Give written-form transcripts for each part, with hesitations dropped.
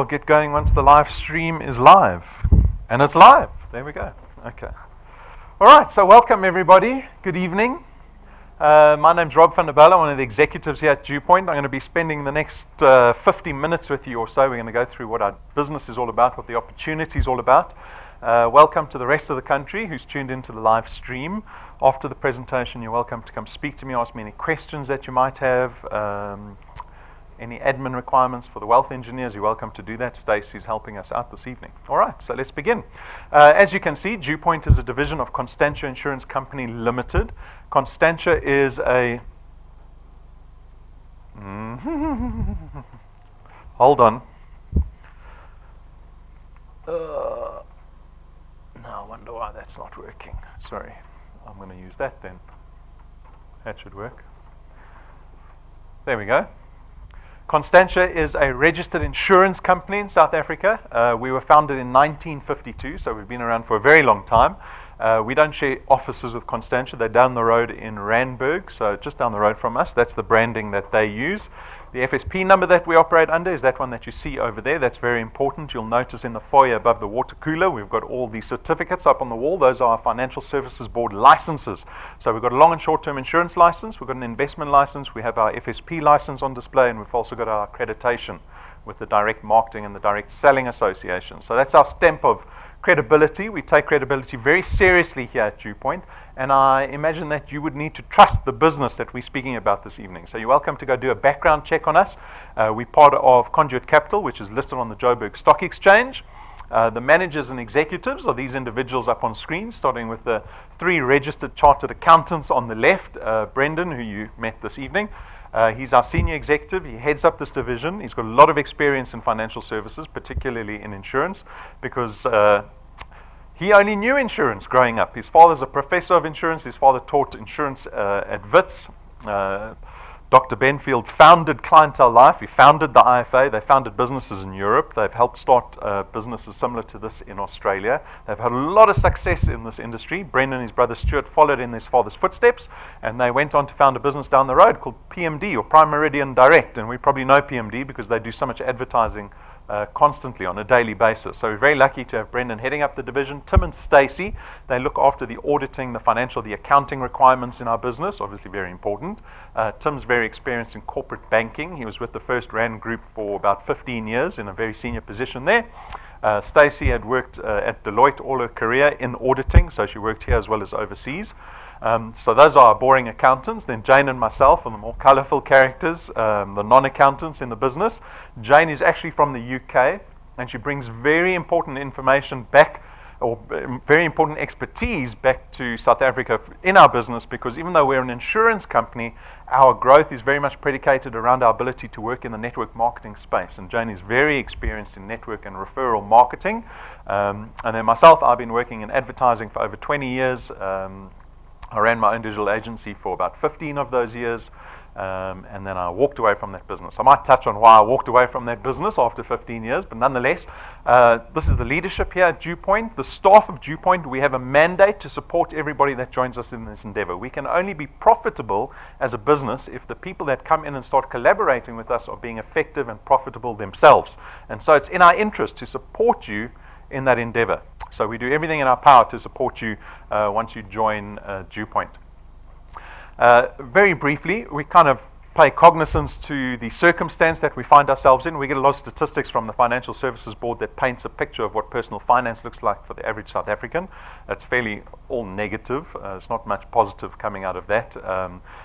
we'll get going once the live stream is live. And it's live. There we go. Okay. All right, so welcome everybody. Good evening. My name's Rob van der Bellen, one of the executives here at DuePoint. I'm going to be spending the next 50 minutes with you or so. We're going to go through what our business is all about, what the opportunity is all about. Welcome to the rest of the country who's tuned into the live stream. After the presentation, you're welcome to come speak to me, ask me any questions that you might have. Any admin requirements for the wealth engineers, you're welcome to do that. Stacey's helping us out this evening. All right, so let's begin. As you can see, DuePoint is a division of Constantia Insurance Company Limited. Constantia is a... Hold on. Now I wonder why that's not working. Sorry, I'm going to use that then. That should work. There we go. Constantia is a registered insurance company in South Africa. We were founded in 1952, so we've been around for a very long time. We don't share offices with Constantia. They're down the road in Randburg, so just down the road from us. That's the branding that they use. The FSP number that we operate under is that one that you see over there. That's very important. You'll notice in the foyer above the water cooler, we've got all the certificates up on the wall. Those are our Financial Services Board licenses. So we've got a long and short-term insurance license. We've got an investment license. We have our FSP license on display, and we've also got our accreditation with the Direct Marketing and the Direct Selling Association. So that's our stamp of credibility. We take credibility very seriously here at DuePoint, and I imagine that you would need to trust the business that we're speaking about this evening. So you're welcome to go do a background check on us. We're part of Conduit Capital, which is listed on the Joburg Stock Exchange. The managers and executives are these individuals up on screen, starting with the 3 registered chartered accountants on the left. Brendan, who you met this evening. He's our senior executive. He heads up this division. He's got a lot of experience in financial services, particularly in insurance, because he only knew insurance growing up. His father's a professor of insurance. His father taught insurance at Wits. Dr. Benfield founded Clientele Life. He founded the IFA. They founded businesses in Europe. They've helped start businesses similar to this in Australia. They've had a lot of success in this industry. Brendan and his brother Stuart followed in his father's footsteps, and they went on to found a business down the road called PMD, or Prime Meridian Direct. And we probably know PMD because they do so much advertising constantly on a daily basis. So we're very lucky to have Brendan heading up the division. Tim and Stacey, they look after the auditing, the financial, the accounting requirements in our business, obviously very important. Tim's very experienced in corporate banking. He was with the First Rand Group for about 15 years in a very senior position there. Stacey had worked at Deloitte all her career in auditing, so she worked here as well as overseas. So those are our boring accountants. Then Jane and myself are the more colorful characters, the non-accountants in the business. Jane is actually from the UK, and she brings very important information back, or very important expertise back to South Africa in our business, because even though we're an insurance company, our growth is very much predicated around our ability to work in the network marketing space. And Jane is very experienced in network and referral marketing. And then myself, I've been working in advertising for over 20 years. I ran my own digital agency for about 15 of those years, and then I walked away from that business. I might touch on why I walked away from that business after 15 years, but nonetheless, this is the leadership here at DuePoint. The staff of DuePoint, we have a mandate to support everybody that joins us in this endeavor. We can only be profitable as a business if the people that come in and start collaborating with us are being effective and profitable themselves. And so it's in our interest to support you in that endeavor. So we do everything in our power to support you once you join DuePoint. Very briefly, we kind of pay cognizance to the circumstance that we find ourselves in. We get a lot of statistics from the Financial Services Board that paints a picture of what personal finance looks like for the average South African. That's fairly all negative. There's not much positive coming out of that.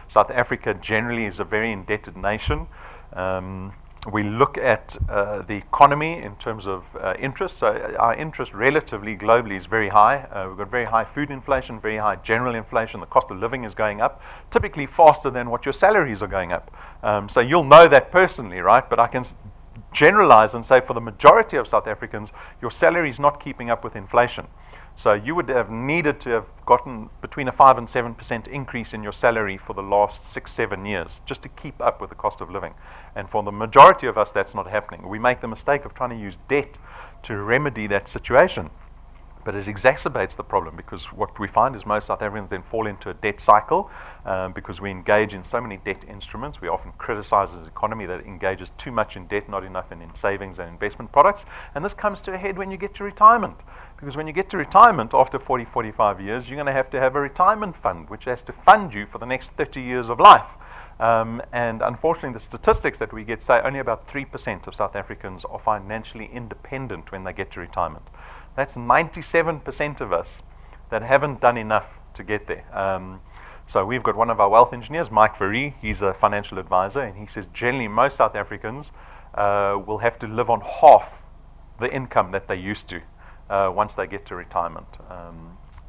South Africa generally is a very indebted nation. We look at the economy in terms of interest. So our interest relatively globally is very high. We've got very high food inflation, very high general inflation. The cost of living is going up, typically faster than what your salaries are going up. So you'll know that personally, right? But I can generalize and say for the majority of South Africans, your salary is not keeping up with inflation. So you would have needed to have gotten between a 5% and 7% increase in your salary for the last 6-7 years just to keep up with the cost of living. And for the majority of us, that's not happening. We make the mistake of trying to use debt to remedy that situation. But it exacerbates the problem, because what we find is most South Africans then fall into a debt cycle because we engage in so many debt instruments. We often criticize an economy that engages too much in debt, not enough in savings and investment products. And this comes to a head when you get to retirement. Because when you get to retirement after 40, 45 years, you're going to have a retirement fund, which has to fund you for the next 30 years of life. And unfortunately, the statistics that we get say only about 3% of South Africans are financially independent when they get to retirement. That's 97% of us that haven't done enough to get there. So we've got one of our wealth engineers, Mike Veree. He's a financial advisor, and he says generally most South Africans will have to live on half the income that they used to once they get to retirement.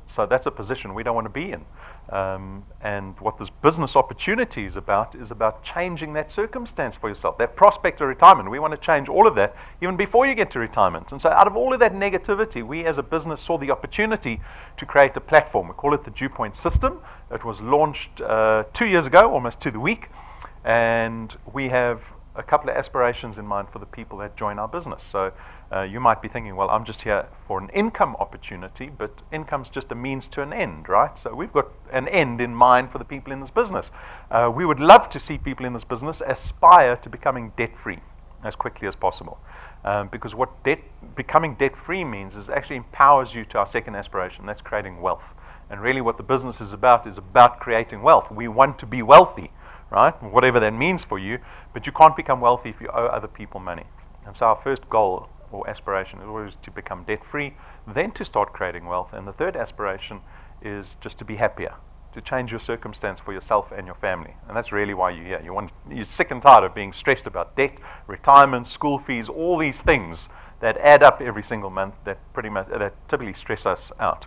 So that's a position we don't want to be in. And what this business opportunity is about changing that circumstance for yourself, that prospect of retirement. We want to change all of that even before you get to retirement. And so out of all of that negativity, we as a business saw the opportunity to create a platform. We call it the DuePoint system. It was launched 2 years ago, almost to the week. And we have a couple of aspirations in mind for the people that join our business. So you might be thinking, well, I'm just here for an income opportunity, but income's just a means to an end, right? So we've got an end in mind for the people in this business. We would love to see people in this business aspire to becoming debt-free as quickly as possible. Because what becoming debt-free means is actually empowers you to our second aspiration, that's creating wealth. And really what the business is about creating wealth. We want to be wealthy, right? Whatever that means for you, but you can't become wealthy if you owe other people money. And so our first goal or aspiration is always to become debt-free, then to start creating wealth. And the third aspiration is just to be happier, to change your circumstance for yourself and your family. And that's really why you're here. You're sick and tired of being stressed about debt, retirement, school fees, all these things that add up every single month that typically stress us out.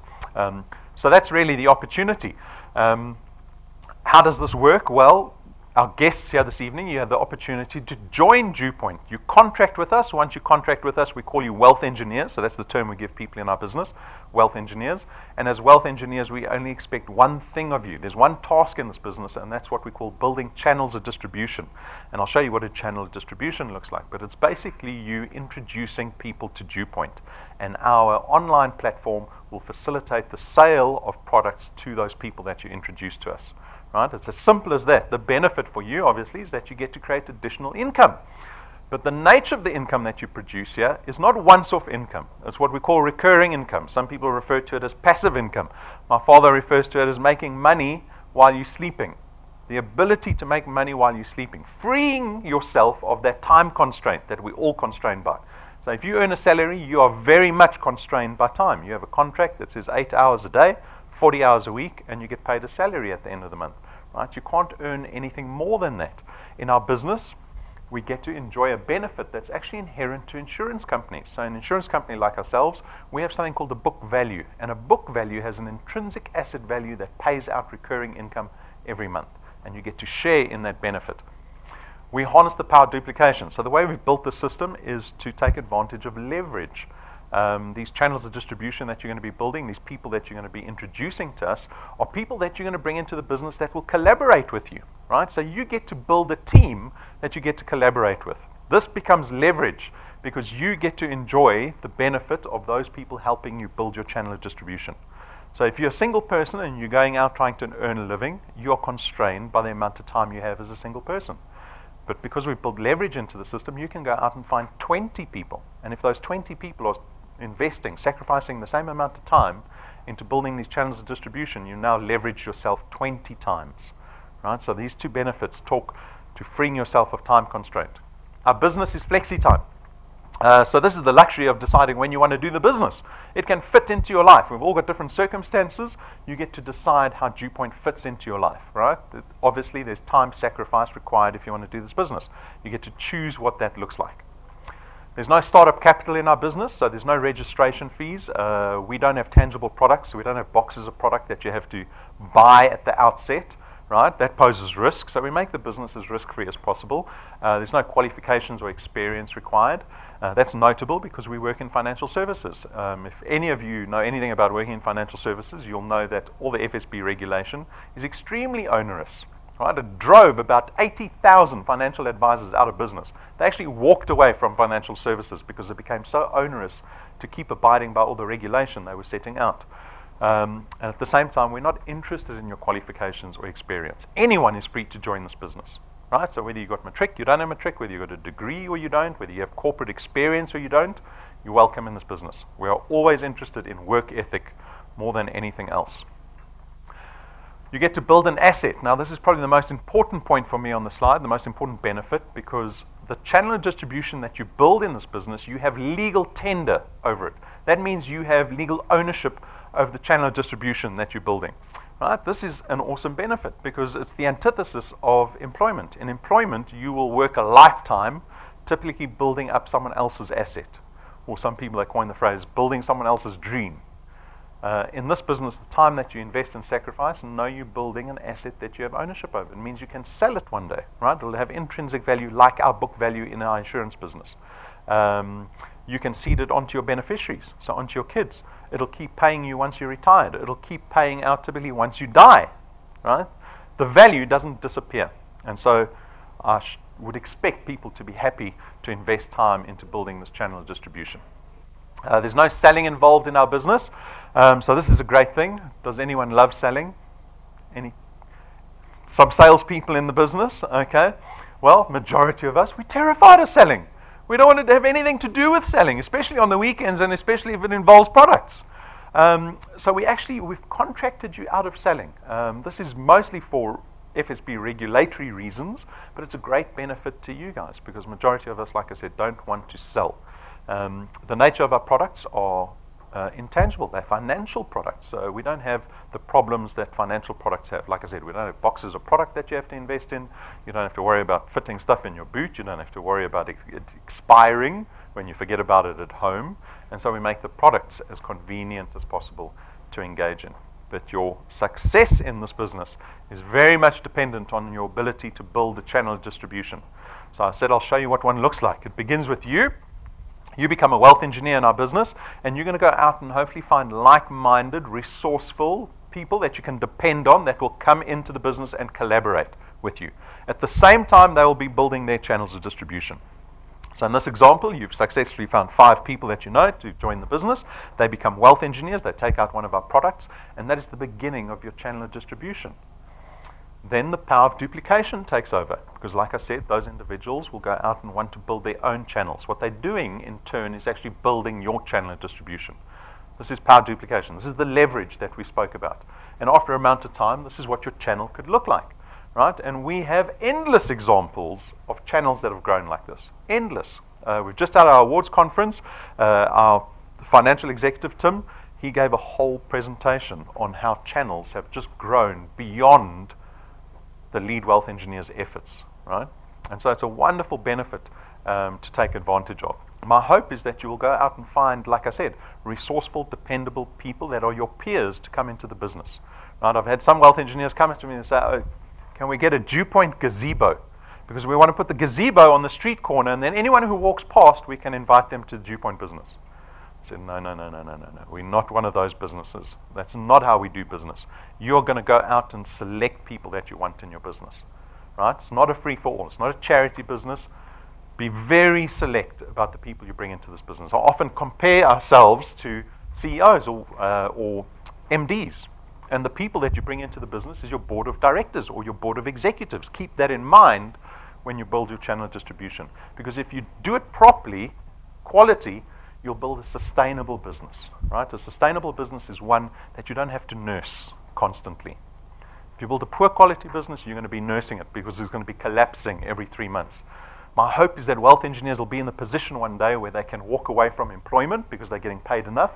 So that's really the opportunity. How does this work? Well, our guests here this evening, you have the opportunity to join DuePoint. You contract with us. Once you contract with us, we call you wealth engineers. So that's the term we give people in our business, wealth engineers. And as wealth engineers, we only expect one thing of you. There's one task in this business, and that's what we call building channels of distribution. And I'll show you what a channel of distribution looks like. But it's basically you introducing people to DuePoint. And our online platform will facilitate the sale of products to those people that you introduce to us. Right? It's as simple as that. The benefit for you, obviously, is that you get to create additional income. But the nature of the income that you produce here is not once-off income. It's what we call recurring income. Some people refer to it as passive income. My father refers to it as making money while you're sleeping. The ability to make money while you're sleeping. Freeing yourself of that time constraint that we're all constrained by. So if you earn a salary, you are very much constrained by time. You have a contract that says 8 hours a day, 40 hours a week, and you get paid a salary at the end of the month. Right? You can't earn anything more than that. In our business, we get to enjoy a benefit that's actually inherent to insurance companies. So an insurance company like ourselves, we have something called a book value. And a book value has an intrinsic asset value that pays out recurring income every month. And you get to share in that benefit. We harness the power of duplication. So the way we've built the system is to take advantage of leverage. These channels of distribution that you're going to be building, these people that you're going to be introducing to us, are people that you're going to bring into the business that will collaborate with you, right? So you get to build a team that you get to collaborate with. This becomes leverage because you get to enjoy the benefit of those people helping you build your channel of distribution. So if you're a single person and you're going out trying to earn a living, you're constrained by the amount of time you have as a single person. But because we've built leverage into the system, you can go out and find 20 people. And if those 20 people are investing, sacrificing the same amount of time into building these channels of distribution, you now leverage yourself 20 times. Right? So these two benefits talk to freeing yourself of time constraint. Our business is flexi time. So this is the luxury of deciding when you want to do the business. It can fit into your life. We've all got different circumstances. You get to decide how DuePoint fits into your life, right? Obviously, there's time sacrifice required if you want to do this business. You get to choose what that looks like. There's no startup capital in our business, so there's no registration fees. We don't have tangible products, so we don't have boxes of product that you have to buy at the outset. Right? That poses risk, so we make the business as risk-free as possible. There's no qualifications or experience required. That's notable because we work in financial services. If any of you know anything about working in financial services, you'll know that all the FSB regulation is extremely onerous. Right? It drove about 80,000 financial advisors out of business. They actually walked away from financial services because it became so onerous to keep abiding by all the regulation they were setting out. And at the same time, we're not interested in your qualifications or experience. Anyone is free to join this business, right? So whether you got matric, you don't have matric, whether you got a degree or you don't, whether you have corporate experience or you don't, you're welcome in this business. We are always interested in work ethic more than anything else. You get to build an asset. Now, this is probably the most important point for me on the slide, the most important benefit, because the channel of distribution that you build in this business, you have legal tender over it. That means you have legal ownership of the channel of distribution that you're building. Right? This is an awesome benefit because it's the antithesis of employment. In employment, you will work a lifetime typically building up someone else's asset, or some people that coin the phrase, building someone else's dream. In this business, the time that you invest and sacrifice, know you're building an asset that you have ownership over. It means you can sell it one day, right? It'll have intrinsic value like our book value in our insurance business. You can seed it onto your beneficiaries, so onto your kids. It'll keep paying you once you're retired. It'll keep paying out typically once you die, right? The value doesn't disappear. And so I would expect people to be happy to invest time into building this channel of distribution. There's no selling involved in our business, so this is a great thing. Does anyone love selling? Some salespeople in the business? Okay. Well, majority of us, we're terrified of selling. We don't want to have anything to do with selling, especially on the weekends and especially if it involves products. So we've contracted you out of selling. This is mostly for FSB regulatory reasons, but it's a great benefit to you guys because majority of us, like I said, don't want to sell. The nature of our products are intangible. They're financial products, so we don't have the problems that financial products have. Like I said, we don't have boxes of product that you have to invest in. You don't have to worry about fitting stuff in your boot. You don't have to worry about it expiring when you forget about it at home. And so we make the products as convenient as possible to engage in. But your success in this business is very much dependent on your ability to build a channel of distribution. So I said I'll show you what one looks like. It begins with you. You become a wealth engineer in our business, and you're going to go out and hopefully find like-minded, resourceful people that you can depend on that will come into the business and collaborate with you. At the same time, they will be building their channels of distribution. So in this example, you've successfully found 5 people that you know to join the business. They become wealth engineers. They take out one of our products, and that is the beginning of your channel of distribution. Then the power of duplication takes over because, like I said, those individuals will go out and want to build their own channels. What they're doing, in turn, is actually building your channel of distribution. This is power duplication. This is the leverage that we spoke about. And after a amount of time, this is what your channel could look like, right? And we have endless examples of channels that have grown like this. Endless. We've just had our awards conference. Our financial executive, Tim, he gave a whole presentation on how channels have just grown beyond the lead wealth engineer's efforts, right? And so it's a wonderful benefit to take advantage of. My hope is that you will go out and find, like I said, resourceful, dependable people that are your peers to come into the business, right? I've had some wealth engineers come up to me and say, oh, can we get a DuePoint gazebo? Because we want to put the gazebo on the street corner, and then anyone who walks past, we can invite them to the DuePoint business. I said, no. We're not one of those businesses. That's not how we do business. You're going to go out and select people that you want in your business, right? It's not a free-for-all. It's not a charity business. Be very select about the people you bring into this business. I often compare ourselves to CEOs or MDs. And the people that you bring into the business is your board of directors or your board of executives. Keep that in mind when you build your channel of distribution. Because if you do it properly, quality, you'll build a sustainable business, right? A sustainable business is one that you don't have to nurse constantly. If you build a poor quality business, you're going to be nursing it because it's going to be collapsing every 3 months. My hope is that wealth engineers will be in the position one day where they can walk away from employment because they're getting paid enough,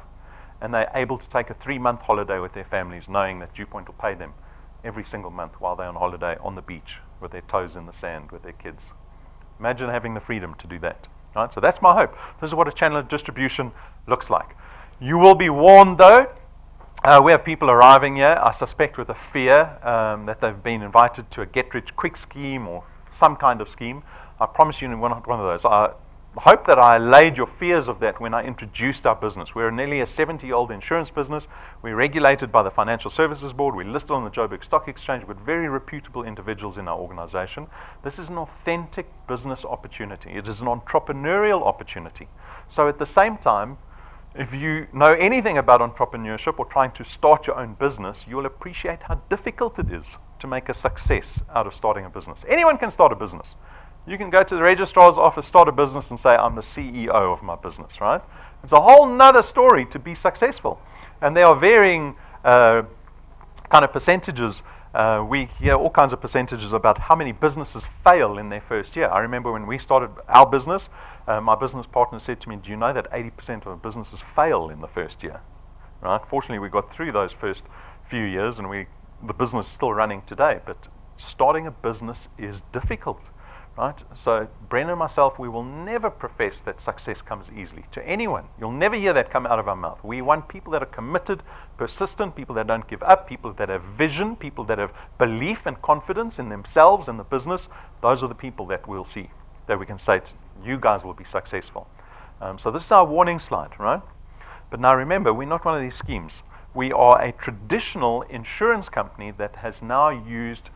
and they're able to take a 3-month holiday with their families, knowing that DuePoint will pay them every single month while they're on holiday on the beach with their toes in the sand with their kids. Imagine having the freedom to do that. Right? So that's my hope. This is what a channel of distribution looks like. You will be warned, though. We have people arriving here, I suspect with a fear that they've been invited to a get-rich-quick scheme or some kind of scheme. I promise you we're not one of those. I hope that I allayed your fears of that when I introduced our business. We're nearly a 70-year-old insurance business. We're regulated by the Financial Services Board. We're listed on the Joburg Stock Exchange with very reputable individuals in our organization. This is an authentic business opportunity. It is an entrepreneurial opportunity. So at the same time, If you know anything about entrepreneurship or trying to start your own business, you'll appreciate how difficult it is to make a success out of starting a business. Anyone can start a business. You can go to the registrar's office, start a business, and say, I'm the CEO of my business, right? It's a whole nother story to be successful. And there are varying kind of percentages. We hear all kinds of percentages about how many businesses fail in their first year. I remember when we started our business, my business partner said to me, do you know that 80% of businesses fail in the first year? Right? Fortunately, we got through those first few years, and the business is still running today. But starting a business is difficult. Right? So Brendan and myself, we will never profess that success comes easily to anyone. You'll never hear that come out of our mouth. We want people that are committed, persistent, people that don't give up, people that have vision, people that have belief and confidence in themselves and the business. Those are the people that we'll see, that we can say to you guys will be successful. So this is our warning slide, right? But now remember, we're not one of these schemes. We are a traditional insurance company that has now used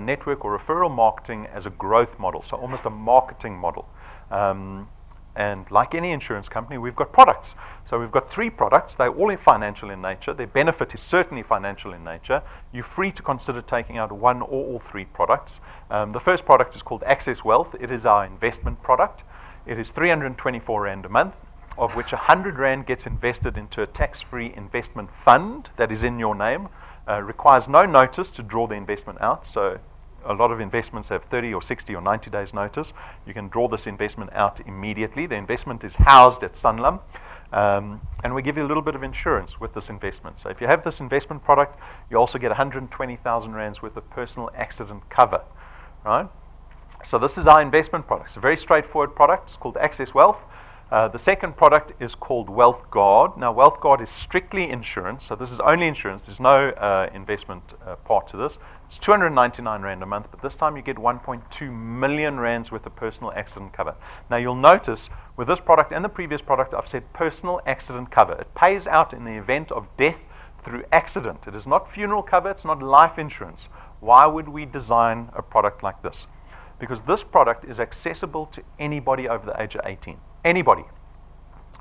network or referral marketing as a growth model, so almost a marketing model. And like any insurance company, we've got products. So we've got 3 products. They're all financial in nature. Their benefit is certainly financial in nature. You're free to consider taking out one or all 3 products. The first product is called Access Wealth. It is our investment product. It is 324 Rand a month, of which 100 Rand gets invested into a tax-free investment fund that is in your name. Requires no notice to draw the investment out. So a lot of investments have 30 or 60 or 90 days notice. You can draw this investment out immediately. The investment is housed at Sanlam. And we give you a little bit of insurance with this investment. So if you have this investment product, you also get 120,000 Rands worth of personal accident cover. Right? So this is our investment product. It's a very straightforward product. It's called Access Wealth. The second product is called Wealth Guard. Now, Wealth Guard is strictly insurance, so this is only insurance. There's no investment part to this. It's 299 Rand a month, but this time you get 1.2 million Rands worth of personal accident cover. Now, you'll notice with this product and the previous product, I've said personal accident cover. It pays out in the event of death through accident. It is not funeral cover. It's not life insurance. Why would we design a product like this? Because this product is accessible to anybody over the age of 18. Anybody.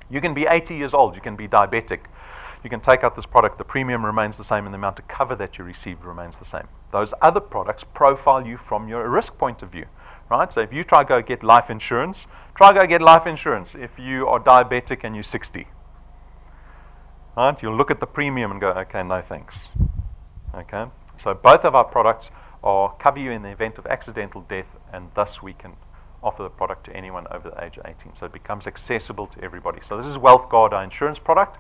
You can be 80 years old. You can be diabetic. You can take out this product. The premium remains the same and the amount of cover that you receive remains the same. Those other products profile you from your risk point of view. Right? So if you try to go get life insurance, if you are diabetic and you're 60. Right? You'll look at the premium and go, okay, no thanks. Okay? So both of our products cover you in the event of accidental death, and thus we can offer the product to anyone over the age of 18. So it becomes accessible to everybody. So this is Wealth Guard, our insurance product.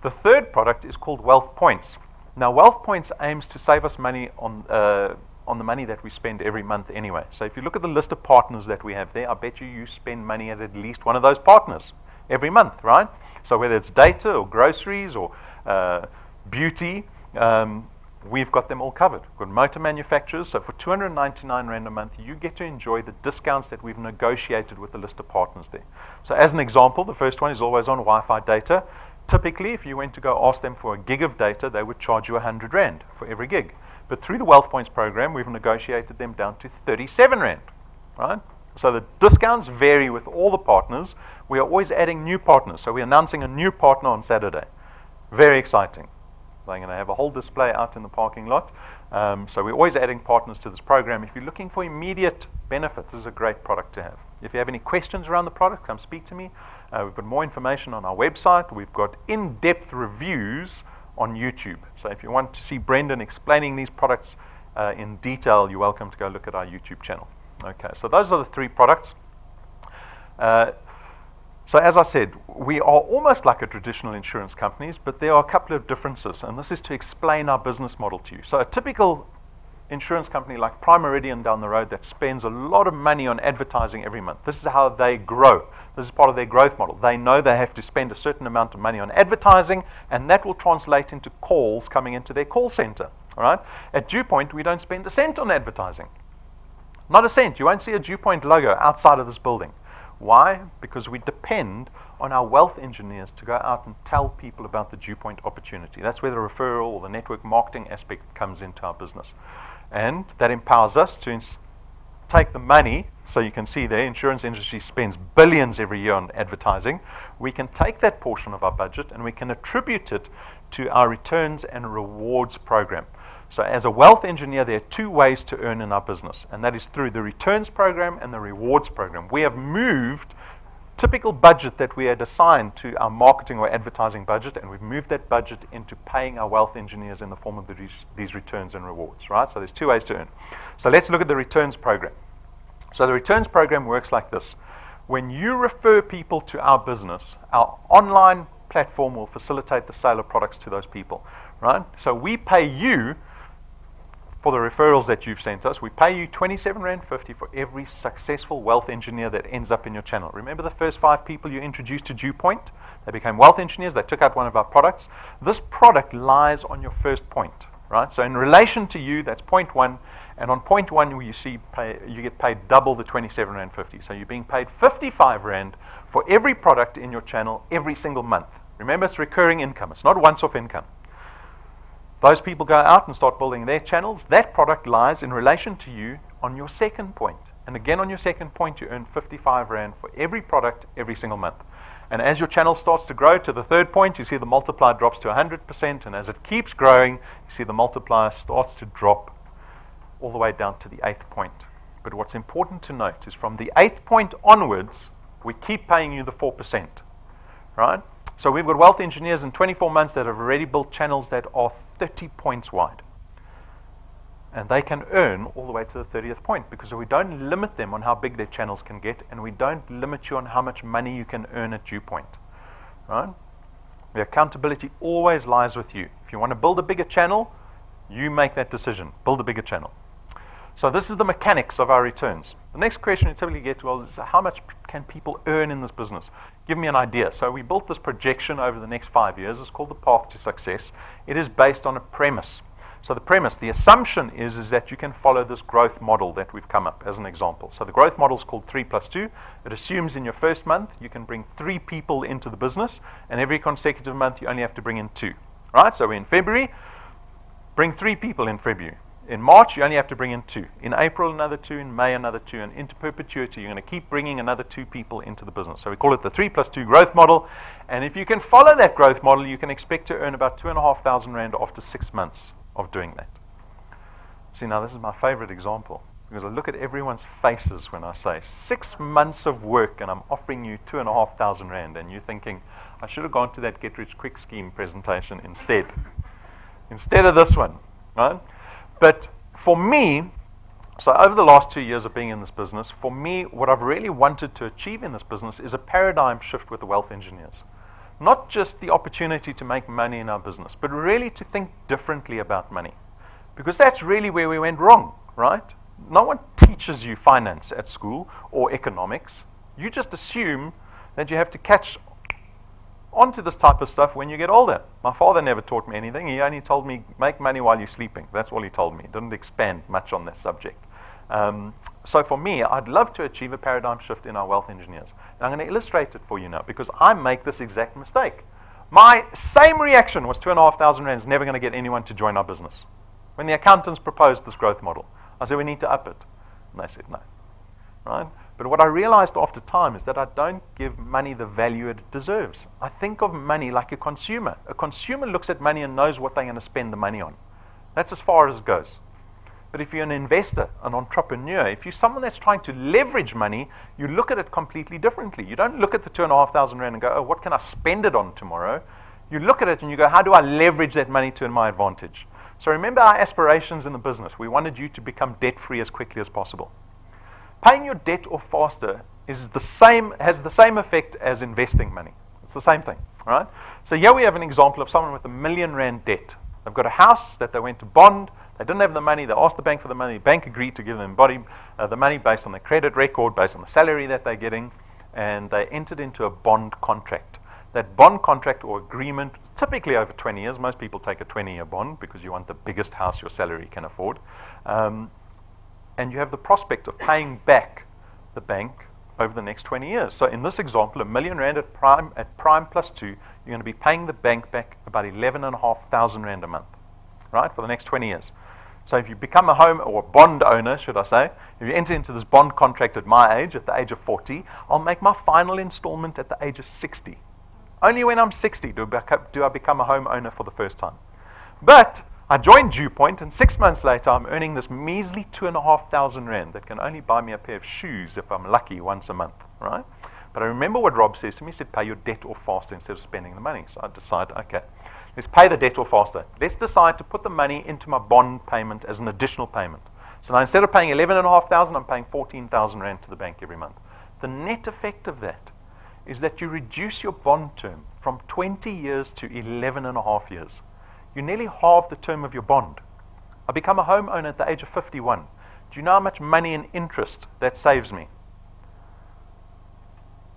The third product is called Wealth Points. Now, Wealth Points aims to save us money on the money that we spend every month anyway. So if you look at the list of partners that we have there, I bet you spend money at least one of those partners every month, right? So whether it's data or groceries or beauty, we've got them all covered. We've got motor manufacturers, so for 299 Rand a month, you get to enjoy the discounts that we've negotiated with the list of partners there. So as an example, the first one is always on Wi-Fi data. Typically, if you went to go ask them for a gig of data, they would charge you 100 Rand for every gig. But through the Wealth Points program, we've negotiated them down to 37 Rand, right? So the discounts vary with all the partners. We are always adding new partners. So we're announcing a new partner on Saturday. Very exciting. They're going to have a whole display out in the parking lot. So we're always adding partners to this program. If you're looking for immediate benefit, this is a great product to have. If you have any questions around the product, come speak to me. We've got more information on our website. We've got in-depth reviews on YouTube. So if you want to see Brendan explaining these products in detail, you're welcome to go look at our YouTube channel. Okay, so those are the 3 products. So as I said, we are almost like a traditional insurance companies, but there are a couple of differences, and this is to explain our business model to you. So a typical insurance company like Prime Meridian down the road that spends a lot of money on advertising every month. This is how they grow. This is part of their growth model. They know they have to spend a certain amount of money on advertising, and that will translate into calls coming into their call center. All right? At DuePoint, we don't spend a cent on advertising. Not a cent. You won't see a DuePoint logo outside of this building. Why? Because we depend on our wealth engineers to go out and tell people about the DuePoint opportunity. That's where the referral or the network marketing aspect comes into our business. And that empowers us to take the money, so you can see the insurance industry spends billions every year on advertising. We can take that portion of our budget and we can attribute it to our returns and rewards program. So as a wealth engineer, there are two ways to earn in our business, and that is through the returns program and the rewards program. We have moved typical budget that we had assigned to our marketing or advertising budget, and we've moved that budget into paying our wealth engineers in the form of these returns and rewards, right? So there's two ways to earn. So let's look at the returns program. So the returns program works like this. When you refer people to our business, our online platform will facilitate the sale of products to those people, right? So we pay you for the referrals that you've sent us. We pay you R27.50 for every successful wealth engineer that ends up in your channel. Remember the first 5 people you introduced to DuePoint? They became wealth engineers. They took out one of our products. This product lies on your first point, right? So in relation to you, that's point 1. And on point 1, you get paid double the R27.50. So you're being paid R55 for every product in your channel every single month. Remember, it's recurring income. It's not once-off income. Those people go out and start building their channels. That product lies in relation to you on your second point. And again, on your second point, you earn R55 for every product every single month. And as your channel starts to grow to the third point, you see the multiplier drops to 100%. And as it keeps growing, you see the multiplier starts to drop all the way down to the 8th point. But what's important to note is from the 8th point onwards, we keep paying you the 4%, right? So we've got wealth engineers in 24 months that have already built channels that are 30 points wide. And they can earn all the way to the 30th point because we don't limit them on how big their channels can get, and we don't limit you on how much money you can earn at DuePoint, right? The accountability always lies with you. If you want to build a bigger channel, you make that decision. Build a bigger channel. So this is the mechanics of our returns. The next question you typically get is how much can people earn in this business? Give me an idea. So we built this projection over the next 5 years. It's called the path to success. It is based on a premise. So the premise, the assumption is that you can follow this growth model that we've come up as an example. So the growth model is called 3+2. It assumes in your first month you can bring 3 people into the business, and every consecutive month you only have to bring in 2. Right? So in February, bring 3 people in February. In March, you only have to bring in 2. In April, another 2. In May, another 2. And into perpetuity, you're going to keep bringing another 2 people into the business. So we call it the 3+2 growth model. And if you can follow that growth model, you can expect to earn about R2,500 after 6 months of doing that. See, now this is my favorite example because I look at everyone's faces when I say 6 months of work and I'm offering you R2,500, and you're thinking, I should have gone to that get-rich-quick scheme presentation instead of this one, right? But for me, so over the last 2 years of being in this business, for me, what I've really wanted to achieve in this business is a paradigm shift with the wealth engineers. Not just the opportunity to make money in our business, but really to think differently about money. Because that's really where we went wrong, right? No one teaches you finance at school or economics. You just assume that you have to catch onto this type of stuff when you get older. My father never taught me anything. He only told me, make money while you're sleeping. That's all he told me. He didn't expand much on that subject. So for me, I'd love to achieve a paradigm shift in our wealth engineers. And I'm going to illustrate it for you now because I make this exact mistake. My same reaction was R2,500 is never going to get anyone to join our business. When the accountants proposed this growth model, I said, we need to up it. And they said no. Right? But what I realized after time is that I don't give money the value it deserves. I think of money like a consumer. A consumer looks at money and knows what they're going to spend the money on. That's as far as it goes. But if you're an investor, an entrepreneur, if you're someone that's trying to leverage money, you look at it completely differently. You don't look at the R2,500 and go, oh, what can I spend it on tomorrow? You look at it and you go, how do I leverage that money to my advantage? So remember our aspirations in the business. We wanted you to become debt-free as quickly as possible. Paying your debt off faster has the same effect as investing money. It's the same thing, right? So here we have an example of someone with R1 million debt. They've got a house that they went to bond. They didn't have the money. They asked the bank for the money. The bank agreed to give them the money based on their credit record, based on the salary that they're getting, and they entered into a bond contract. That bond contract or agreement, typically over 20 years, most people take a 20-year bond because you want the biggest house your salary can afford, and you have the prospect of paying back the bank over the next 20 years. So in this example, R1 million at prime +2, you're going to be paying the bank back about R11,500 a month, right, for the next 20 years. So if you become a home or a bond owner, should I say, if you enter into this bond contract at my age, at the age of 40, I'll make my final installment at the age of 60. Only when I'm 60 do I become a homeowner for the first time. But I joined DuePoint, and 6 months later, I'm earning this measly 2,500 rand that can only buy me a pair of shoes if I'm lucky once a month, right? But I remember what Rob says to me. He said, pay your debt off faster instead of spending the money. So I decided, okay, let's pay the debt off faster. Let's decide to put the money into my bond payment as an additional payment. So now instead of paying 11,500, I'm paying 14,000 rand to the bank every month. The net effect of that is that you reduce your bond term from 20 years to 11.5 years. You nearly halve the term of your bond. I become a homeowner at the age of 51. Do you know how much money in interest that saves me?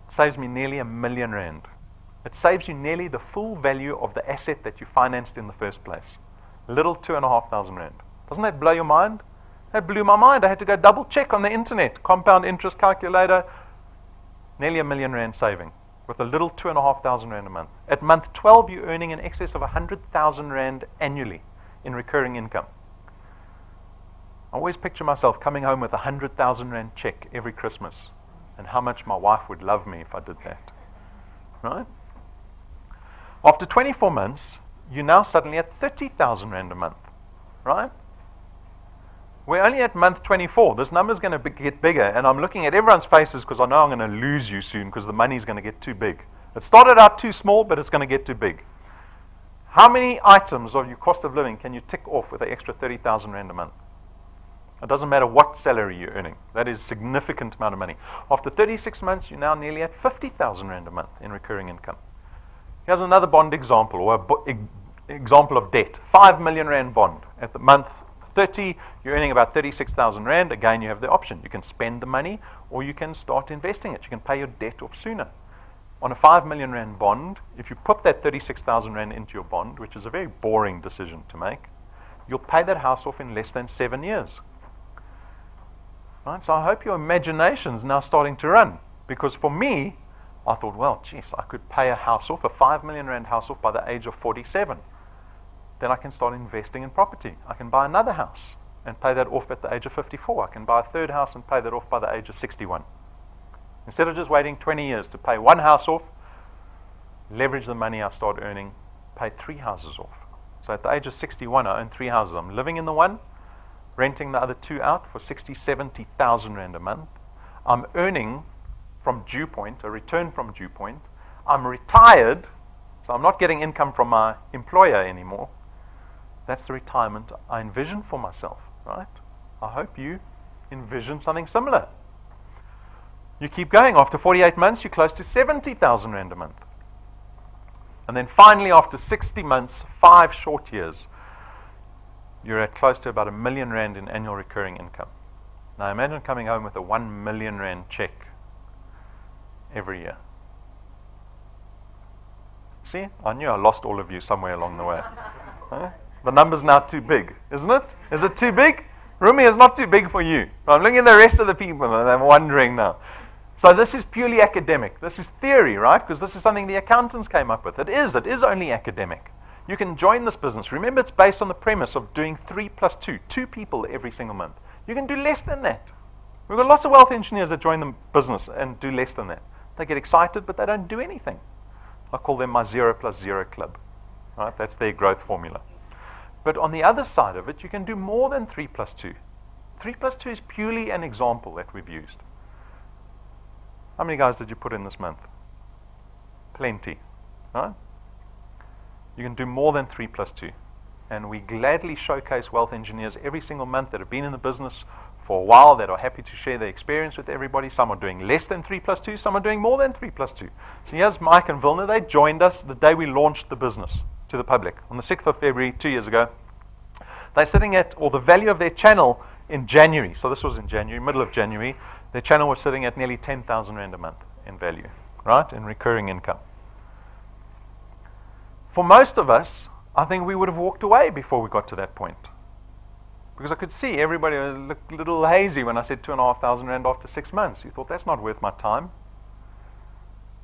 It saves me nearly R1 million. It saves you nearly the full value of the asset that you financed in the first place. Little 2,500 rand. Doesn't that blow your mind? That blew my mind. I had to go double check on the internet. Compound interest calculator. Nearly R1 million saving with a little 2,500 rand a month. At month 12, you're earning in excess of 100,000 rand annually in recurring income. I always picture myself coming home with a 100,000 rand check every Christmas, and how much my wife would love me if I did that. Right? After 24 months, you're now suddenly at 30,000 rand a month. Right? We're only at month 24. This number's going to get bigger, and I'm looking at everyone's faces because I know I'm going to lose you soon because the money's going to get too big. It started out too small, but it's going to get too big. How many items of your cost of living can you tick off with an extra 30,000 rand a month? It doesn't matter what salary you're earning. That is a significant amount of money. After 36 months, you're now nearly at 50,000 rand a month in recurring income. Here's another bond example, or an example of debt. 5 million rand bond. At the month 30, you're earning about 36,000 rand. Again, you have the option. You can spend the money, or you can start investing it. You can pay your debt off sooner. On a 5 million rand bond, if you put that 36,000 rand into your bond, which is a very boring decision to make, you'll pay that house off in less than 7 years. Right? So I hope your imagination's now starting to run. Because for me, I thought, well, geez, I could pay a house off, a 5 million rand house off by the age of 47. Then I can start investing in property. I can buy another house and pay that off at the age of 54. I can buy a third house and pay that off by the age of 61. Instead of just waiting 20 years to pay one house off, leverage the money I start earning, pay 3 houses off. So at the age of 61, I own 3 houses. I'm living in the one, renting the other 2 out for 60,000, 70,000 rand a month. I'm earning from DuePoint, a return from DuePoint. I'm retired, so I'm not getting income from my employer anymore. That's the retirement I envision for myself, right? I hope you envision something similar. You keep going. After 48 months, you're close to 70,000 rand a month. And then finally, after 60 months, 5 short years, you're at close to about R1 million in annual recurring income. Now imagine coming home with a 1 million rand check every year. See, I knew I lost all of you somewhere along the way. Huh? The number's now too big, isn't it? Is it too big? Rumi is not too big for you. I'm looking at the rest of the people and I'm wondering now. So this is purely academic. This is theory, right? Because this is something the accountants came up with. It is only academic. You can join this business. Remember, it's based on the premise of doing 3 plus 2, 2 people every single month. You can do less than that. We've got lots of wealth engineers that join the business and do less than that. They get excited, but they don't do anything. I call them my 0 plus 0 club. Right? That's their growth formula. But on the other side of it, you can do more than 3 plus 2. 3 plus 2 is purely an example that we've used. How many guys did you put in this month? Plenty. Right? You can do more than 3 plus 2. And we gladly showcase wealth engineers every single month that have been in the business for a while, that are happy to share their experience with everybody. Some are doing less than 3 plus 2, some are doing more than 3 plus 2. So here's Mike and Vilna. They joined us the day we launched the business to the public on the 6th of February 2 years ago. They're sitting at, or the value of their channel in January, so this was in January, middle of January, their channel was sitting at nearly 10,000 rand a month in value, right, in recurring income. For most of us, I think we would have walked away before we got to that point. Because I could see everybody looked a little hazy when I said 2,500 rand after 6 months. You thought, that's not worth my time.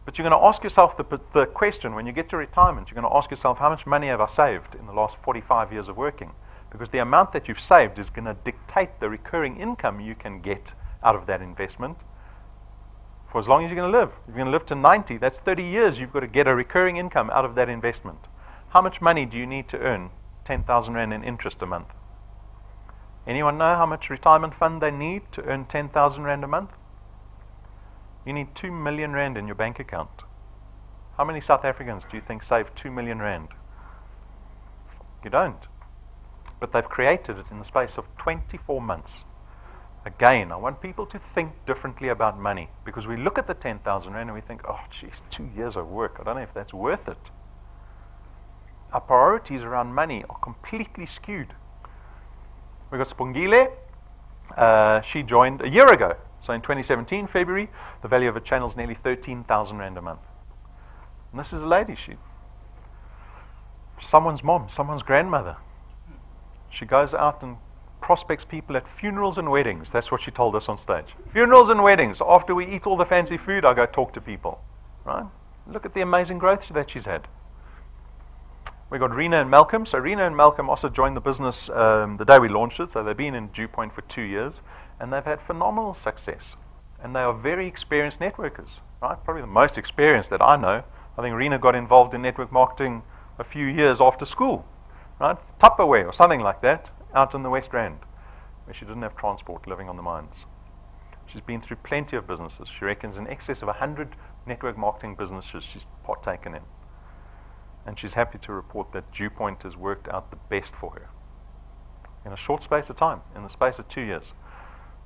But you're going to ask yourself the question, when you get to retirement, you're going to ask yourself, how much money have I saved in the last 45 years of working? because the amount that you've saved is going to dictate the recurring income you can get out of that investment for as long as you're going to live. If you're going to live to 90, that's 30 years you've got to get a recurring income out of that investment. How much money do you need to earn 10,000 Rand in interest a month? Anyone know how much retirement fund they need to earn 10,000 Rand a month? You need 2 million Rand in your bank account. How many South Africans do you think save 2 million Rand? You don't. But they've created it in the space of 24 months. Again, I want people to think differently about money, because we look at the 10,000 Rand and we think, oh, geez, 2 years of work. I don't know if that's worth it. Our priorities around money are completely skewed. We've got Spongile. She joined a year ago. So in 2017, February, the value of a channel is nearly 13,000 Rand a month. And this is a lady. She's someone's mom, someone's grandmother. She goes out and prospects people at funerals and weddings. That's what she told us on stage. Funerals and weddings. After we eat all the fancy food, I go talk to people. Right? Look at the amazing growth that she's had. We got Rena and Malcolm. So Rena and Malcolm also joined the business the day we launched it. So they've been in DuePoint for 2 years, and they've had phenomenal success. And they are very experienced networkers. Right? Probably the most experienced that I know. I think Rena got involved in network marketing a few years after school. Right? Tupperware or something like that, out in the West Rand, where she didn't have transport, living on the mines. She's been through plenty of businesses. She reckons in excess of 100 network marketing businesses she's partaken in. And she's happy to report that DuePoint has worked out the best for her in a short space of time, in the space of 2 years.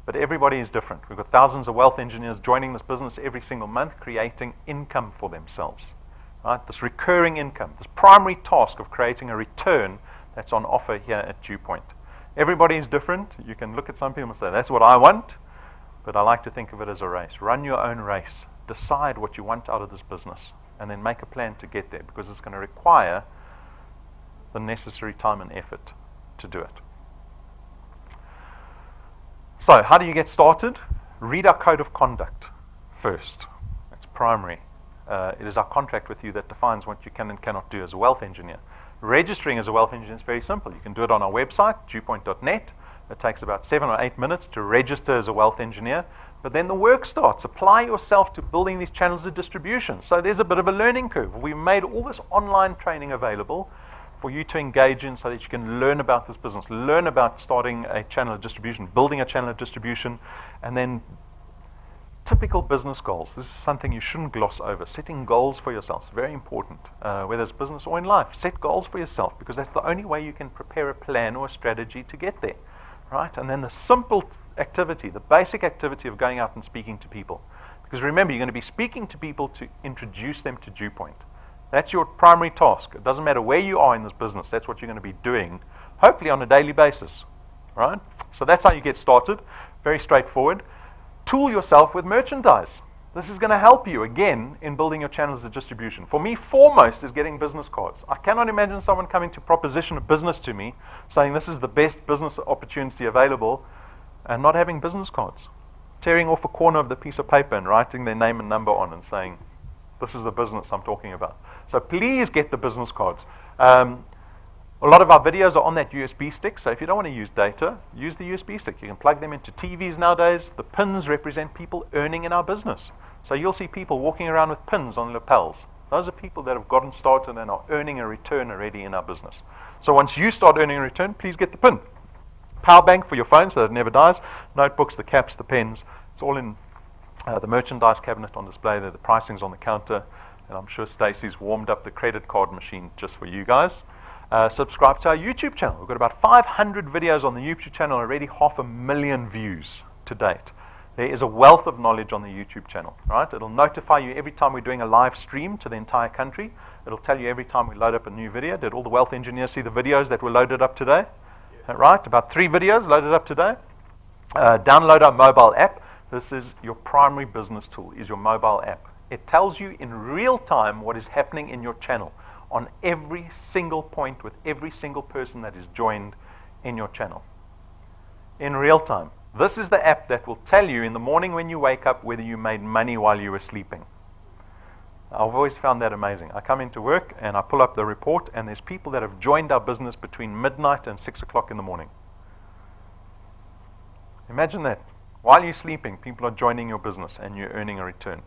But everybody is different. We've got thousands of wealth engineers joining this business every single month, creating income for themselves. Right? This recurring income, this primary task of creating a return that's on offer here at DuePoint. Everybody is different. You can look at some people and say, that's what I want. But I like to think of it as a race. Run your own race. Decide what you want out of this business, and then make a plan to get there, because it's going to require the necessary time and effort to do it. So how do you get started? Read our code of conduct first. That's primary. It is our contract with you that defines what you can and cannot do as a wealth engineer. Registering as a wealth engineer is very simple. You can do it on our website, DuePoint.net. It takes about 7 or 8 minutes to register as a wealth engineer. But then the work starts. Apply yourself to building these channels of distribution. So there's a bit of a learning curve. We made all this online training available for you to engage in so that you can learn about this business, learn about starting a channel of distribution, building a channel of distribution, and then typical business goals. This is something you shouldn't gloss over. Setting goals for yourself is very important, whether it's business or in life. Set goals for yourself, because that's the only way you can prepare a plan or a strategy to get there. Right? And then the simple activity, the basic activity of going out and speaking to people. Because remember, you're going to be speaking to people to introduce them to DuePoint. That's your primary task. It doesn't matter where you are in this business. That's what you're going to be doing, hopefully on a daily basis. Right? So that's how you get started. Very straightforward. Tool yourself with merchandise. This is going to help you, again, in building your channels of distribution. For me, foremost is getting business cards. I cannot imagine someone coming to proposition a business to me, saying this is the best business opportunity available, and not having business cards. Tearing off a corner of the piece of paper and writing their name and number on and saying, this is the business I'm talking about. So please get the business cards. A lot of our videos are on that USB stick, so if you don't want to use data, use the USB stick. You can plug them into TVs nowadays. The pins represent people earning in our business. So you'll see people walking around with pins on lapels. Those are people that have gotten started and are earning a return already in our business. So once you start earning a return, please get the pin. Power bank for your phone so that it never dies. Notebooks, the caps, the pens. It's all in the merchandise cabinet on display there. The pricing's on the counter. And I'm sure Stacey's warmed up the credit card machine just for you guys. Subscribe to our YouTube channel. We've got about 500 videos on the YouTube channel, already 500,000 views to date. There is a wealth of knowledge on the YouTube channel, right? It'll notify you every time we're doing a live stream to the entire country. It'll tell you every time we load up a new video. Did all the wealth engineers see the videos that were loaded up today? Yeah. Right, about 3 videos loaded up today. Download our mobile app. This is your primary business tool, is your mobile app. It tells you in real time what is happening in your channel, on every single point with every single person that is joined in your channel. In real time. This is the app that will tell you in the morning when you wake up whether you made money while you were sleeping. I've always found that amazing. I come into work and I pull up the report, and there's people that have joined our business between midnight and 6 o'clock in the morning. Imagine that. While you're sleeping, people are joining your business and you're earning a return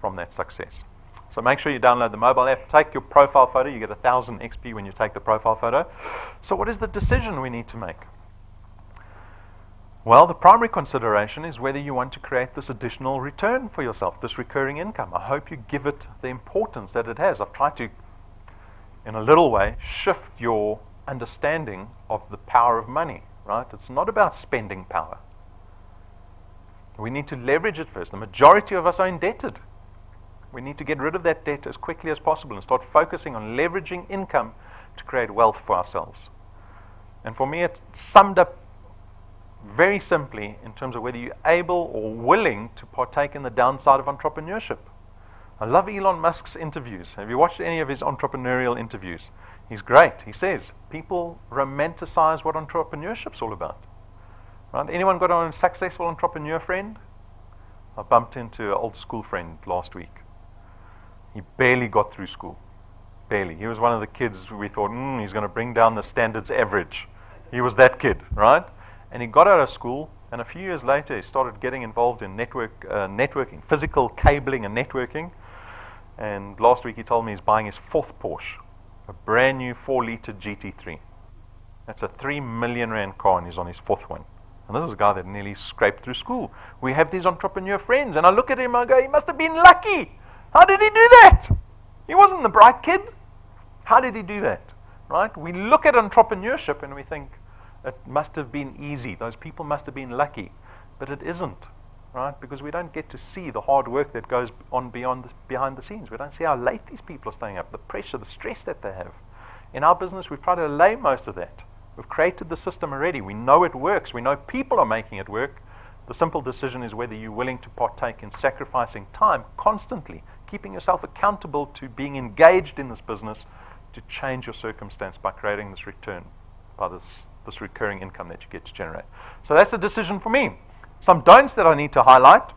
from that success. So make sure you download the mobile app, take your profile photo. You get 1,000 XP when you take the profile photo. So what is the decision we need to make? Well, the primary consideration is whether you want to create this additional return for yourself, this recurring income. I hope you give it the importance that it has. I've tried to, in a little way, shift your understanding of the power of money, right? It's not about spending power. We need to leverage it first. The majority of us are indebted. We need to get rid of that debt as quickly as possible and start focusing on leveraging income to create wealth for ourselves. And for me, it's summed up very simply in terms of whether you're able or willing to partake in the downside of entrepreneurship. I love Elon Musk's interviews. Have you watched any of his entrepreneurial interviews? He's great. He says people romanticize what entrepreneurship's all about. Right? Anyone got a successful entrepreneur friend? I bumped into an old school friend last week. He barely got through school. Barely. He was one of the kids we thought, he's going to bring down the standards average. He was that kid, right? And he got out of school, and a few years later, he started getting involved in networking, physical cabling and networking. And last week, he told me he's buying his 4th Porsche, a brand new 4-liter GT3. That's a 3 million rand car, and he's on his 4th one. And this is a guy that nearly scraped through school. We have these entrepreneur friends, and I look at him and I go, he must have been lucky. How did he do that? He wasn't the bright kid. How did he do that? Right? We look at entrepreneurship and we think it must have been easy. Those people must have been lucky. But it isn't, right? Because we don't get to see the hard work that goes on behind the scenes. We don't see how late these people are staying up, the pressure, the stress that they have. In our business, we've tried to allay most of that. We've created the system already. We know it works. We know people are making it work. The simple decision is whether you're willing to partake in sacrificing time constantly, keeping yourself accountable to being engaged in this business to change your circumstance by creating this return, by this recurring income that you get to generate. So that's a decision for me. Some don'ts that I need to highlight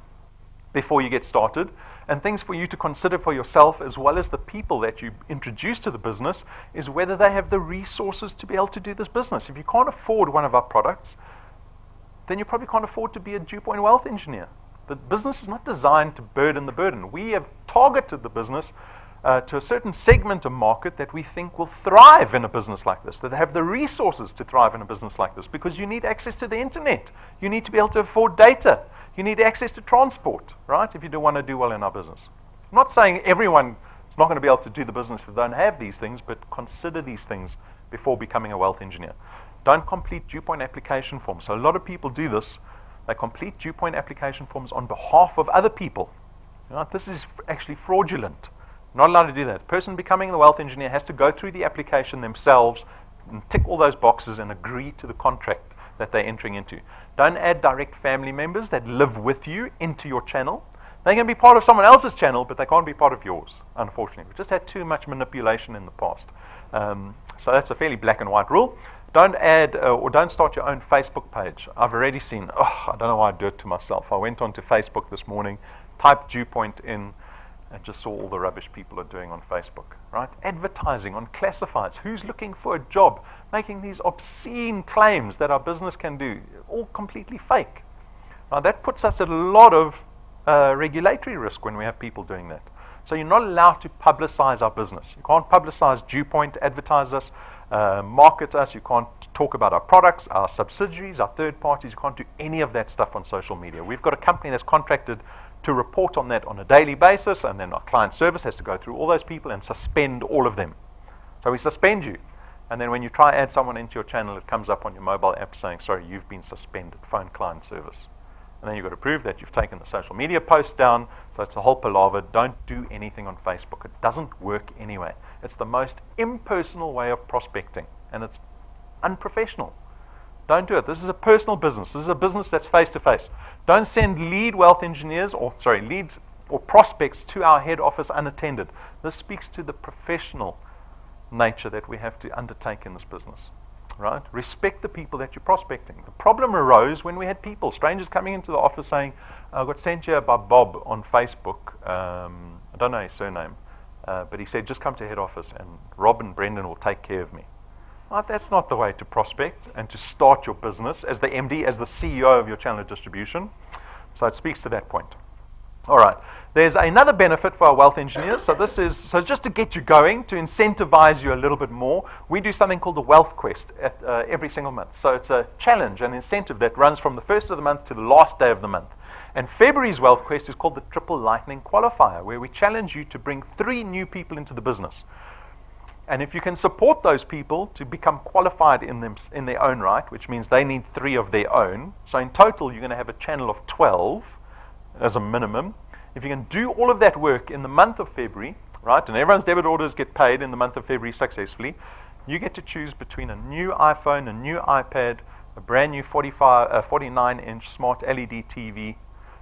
before you get started, and things for you to consider for yourself as well as the people that you introduce to the business, is whether they have the resources to be able to do this business. If you can't afford one of our products, then you probably can't afford to be a DuePoint wealth engineer. The business is not designed to burden the burden. We have targeted the business to a certain segment of market that we think will thrive in a business like this, that they have the resources to thrive in a business like this, because you need access to the internet. You need to be able to afford data. You need access to transport, right, if you do want to do well in our business. I'm not saying everyone is not going to be able to do the business if they don't have these things, but consider these things before becoming a wealth engineer. Don't complete DuePoint application forms. So a lot of people do this. They complete DuePoint application forms on behalf of other people. Right? This is actually fraudulent. Not allowed to do that. The person becoming the wealth engineer has to go through the application themselves and tick all those boxes and agree to the contract that they're entering into. Don't add direct family members that live with you into your channel. They can be part of someone else's channel, but they can't be part of yours, unfortunately. We've just had too much manipulation in the past. So that's a fairly black and white rule. Don't add or don't start your own Facebook page. I've already seen, I don't know why I do it to myself. I went onto Facebook this morning, typed DuePoint in, and just saw all the rubbish people are doing on Facebook, right? Advertising on classifieds. Who's looking for a job? Making these obscene claims that our business can do. All completely fake. Now that puts us at a lot of regulatory risk when we have people doing that. So you're not allowed to publicize our business. You can't publicize DuePoint, advertise us, market us. You can't talk about our products, our subsidiaries, our third parties. You can't do any of that stuff on social media. We've got a company that's contracted to report on that on a daily basis, and then our client service has to go through all those people and suspend all of them. So we suspend you, and then when you try add someone into your channel, it comes up on your mobile app saying, sorry, you've been suspended, phone client service. And then you've got to prove that you've taken the social media post down, so it's a whole palaver. Don't do anything on Facebook. It doesn't work anyway. It's the most impersonal way of prospecting, and it's unprofessional. Don't do it. This is a personal business. This is a business that's face-to-face. Don't send leads or prospects to our head office unattended. This speaks to the professional nature that we have to undertake in this business. Right? Respect the people that you're prospecting. The problem arose when we had people, strangers coming into the office saying, I got sent here by Bob on Facebook, I don't know his surname, but he said, just come to head office and Rob and Brendan will take care of me. Well, that's not the way to prospect and to start your business as the MD, as the CEO of your channel of distribution. So it speaks to that point. All right. There's another benefit for our wealth engineers. So this is, so just to get you going, to incentivize you a little bit more, we do something called the Wealth Quest at, every single month. So it's a challenge, an incentive that runs from the first of the month to the last day of the month. And February's Wealth Quest is called the Triple Lightning Qualifier, where we challenge you to bring 3 new people into the business. And if you can support those people to become qualified in their own right, which means they need 3 of their own. So in total, you're going to have a channel of 12 as a minimum. If you can do all of that work in the month of February, right, and everyone's debit orders get paid in the month of February successfully, you get to choose between a new iPhone, a new iPad, a brand new 49-inch smart LED TV,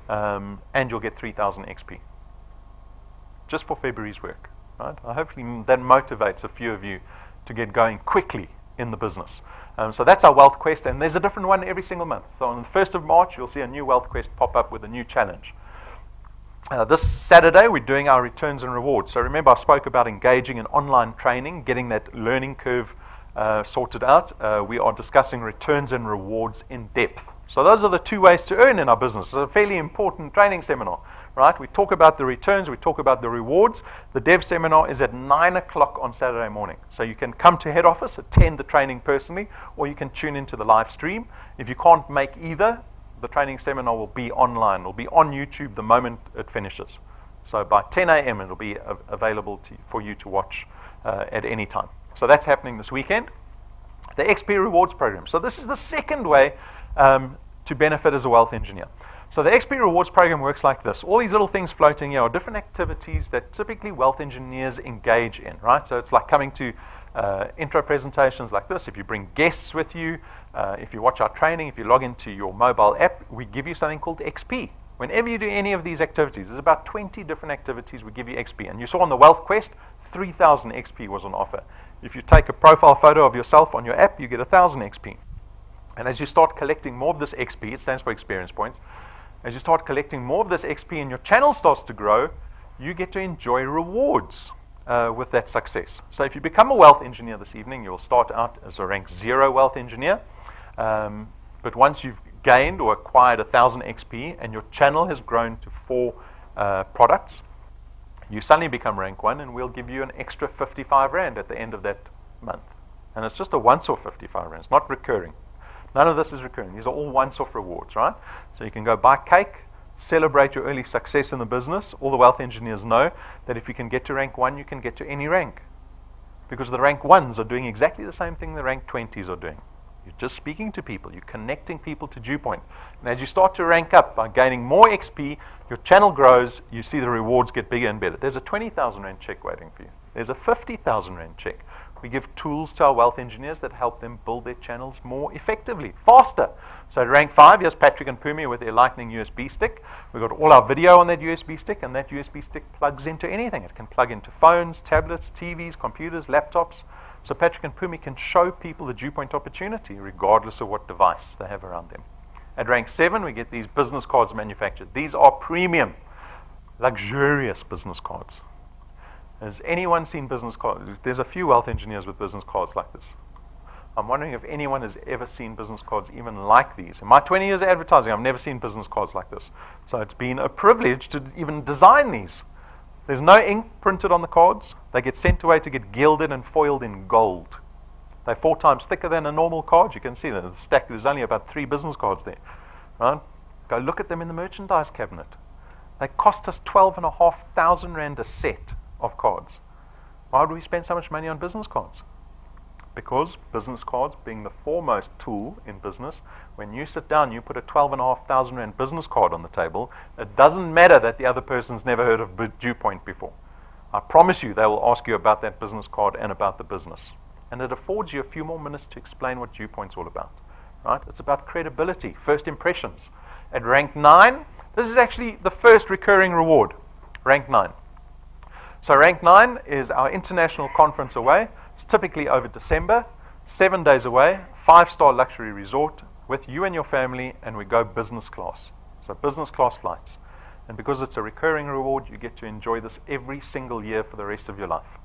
and you'll get 3,000 XP. Just for February's work. Right? Hopefully that motivates a few of you to get going quickly in the business. So that's our Wealth Quest, and there's a different one every single month. So on the 1st of March, you'll see a new Wealth Quest pop up with a new challenge. This Saturday, we're doing our returns and rewards. So remember, I spoke about engaging in online training, getting that learning curve sorted out. We are discussing returns and rewards in depth. So those are the 2 ways to earn in our business. It's a fairly important training seminar, right? We talk about the returns, we talk about the rewards. The dev seminar is at 9 o'clock on Saturday morning. So you can come to head office, attend the training personally, or you can tune into the live stream. If you can't make either, the training seminar will be online. It will be on YouTube the moment it finishes. So by 10 a.m. it will be available for you to watch at any time. So that's happening this weekend. The XP Rewards Program. So this is the second way to benefit as a wealth engineer. So the XP Rewards Program works like this. All these little things floating here are different activities that typically wealth engineers engage in, right? So it's like coming to intro presentations like this. If you bring guests with you, if you watch our training, if you log into your mobile app, we give you something called XP. Whenever you do any of these activities, there's about 20 different activities we give you XP. And you saw on the Wealth Quest, 3,000 XP was on offer. If you take a profile photo of yourself on your app, you get 1,000 XP. And as you start collecting more of this XP, it stands for experience points, as you start collecting more of this XP and your channel starts to grow, you get to enjoy rewards with that success. So if you become a wealth engineer this evening, you'll start out as a rank 0 wealth engineer. But once you've gained or acquired 1,000 XP and your channel has grown to 4 products, you suddenly become rank 1, and we'll give you an extra 55 Rand at the end of that month. And it's just a once-off 55 Rand. It's not recurring. None of this is recurring. These are all once-off rewards, right? So you can go buy cake, celebrate your early success in the business. All the wealth engineers know that if you can get to rank 1, you can get to any rank. Because the rank 1s are doing exactly the same thing the rank 20s are doing. You're just speaking to people. You're connecting people to DuePoint. And as you start to rank up by gaining more XP, your channel grows, you see the rewards get bigger and better. There's a 20,000 Rand check waiting for you. There's a 50,000 Rand check. We give tools to our wealth engineers that help them build their channels more effectively, faster. So at rank 5, here's Patrick and Pumi with their Lightning USB stick. We've got all our video on that USB stick, and that USB stick plugs into anything. It can plug into phones, tablets, TVs, computers, laptops. So Patrick and Pumi can show people the DuePoint opportunity regardless of what device they have around them. At rank 7, we get these business cards manufactured. These are premium, luxurious business cards. Has anyone seen business cards? There's a few wealth engineers with business cards like this. I'm wondering if anyone has ever seen business cards even like these. In my 20 years of advertising, I've never seen business cards like this. So it's been a privilege to even design these. There's no ink printed on the cards. They get sent away to get gilded and foiled in gold. They're 4 times thicker than a normal card. You can see that. The stack, there's only about 3 business cards there. Right? Go look at them in the merchandise cabinet. They cost us 12,500 Rand a set of cards. Why do we spend so much money on business cards? Because business cards, being the foremost tool in business, when you sit down, you put a 12,500 Rand business card on the table, it doesn't matter that the other person's never heard of DuePoint before. I promise you they will ask you about that business card and about the business. And it affords you a few more minutes to explain what DuePoint's all about. Right? It's about credibility, first impressions. At rank 9, this is actually the first recurring reward, rank 9. So rank 9 is our international conference away. It's typically over December, 7 days away, 5-star luxury resort with you and your family, and we go business class. So business class flights. And because it's a recurring reward, you get to enjoy this every single year for the rest of your life.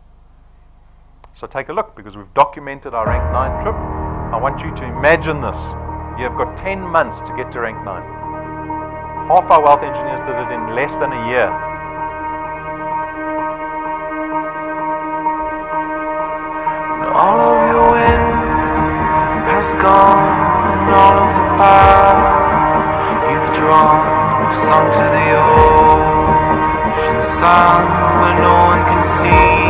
So take a look, because we've documented our rank 9 trip. I want you to imagine this. You have got 10 months to get to rank 9. Half our wealth engineers did it in less than a year. All of your wind has gone, and all of the paths you've drawn have sunk to the ocean sun, where no one can see.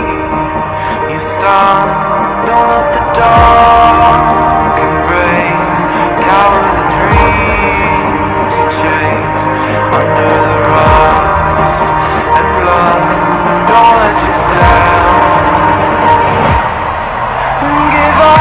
You stand on at the dark embrace, cower the dreams you chase under the rust and blood. Don't let yourself give up.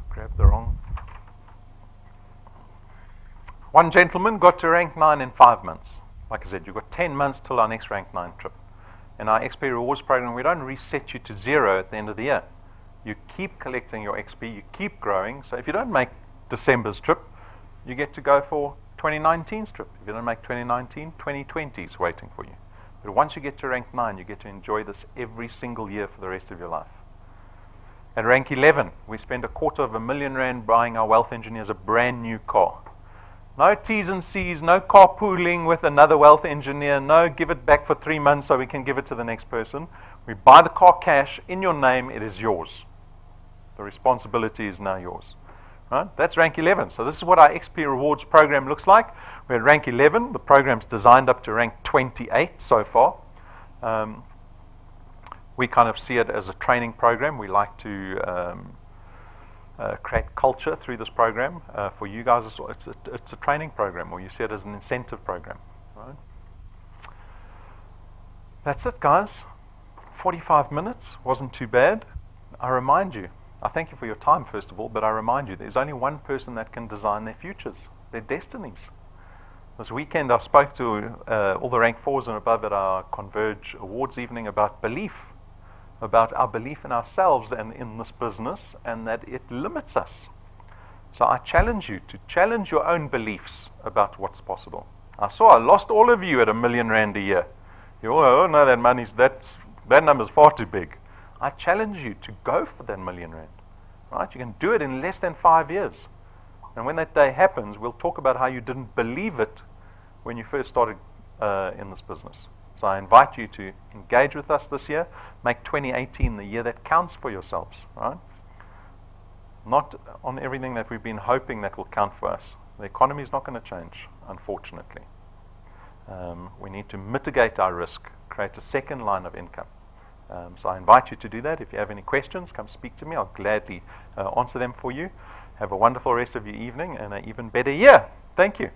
Grabbed the wrong. One gentleman got to rank 9 in 5 months. Like I said, you've got 10 months till our next rank 9 trip. In our XP rewards program, we don't reset you to 0 at the end of the year. You keep collecting your XP, you keep growing. So if you don't make December's trip, you get to go for 2019's trip. If you don't make 2019, 2020 is waiting for you. But once you get to rank 9, you get to enjoy this every single year for the rest of your life. At rank 11, we spent R250,000 buying our wealth engineers a brand new car. No T's and C's, no carpooling with another wealth engineer, no give it back for 3 months so we can give it to the next person. We buy the car cash in your name, it is yours. The responsibility is now yours. Right? That's rank 11. So this is what our XP rewards program looks like. We're at rank 11. The program's designed up to rank 28 so far. We kind of see it as a training program. We like to create culture through this program. For you guys, it's a training program, or you see it as an incentive program. Right? That's it, guys. 45 minutes, wasn't too bad. I remind you, I thank you for your time, first of all, but I remind you, there's only one person that can design their futures, their destinies. This weekend, I spoke to all the rank 4s and above at our Converge Awards evening about belief, about our belief in ourselves and in this business, and that it limits us. So I challenge you to challenge your own beliefs about what's possible. I lost all of you at R1 million a year. You all, oh no, that number's far too big. I challenge you to go for that R1 million. Right? You can do it in less than 5 years. And when that day happens, we'll talk about how you didn't believe it when you first started in this business. So I invite you to engage with us this year. Make 2018 the year that counts for yourselves, right? Not on everything that we've been hoping that will count for us. The economy is not going to change, unfortunately. We need to mitigate our risk, create a second line of income. So I invite you to do that. If you have any questions, come speak to me. I'll gladly answer them for you. Have a wonderful rest of your evening and an even better year. Thank you.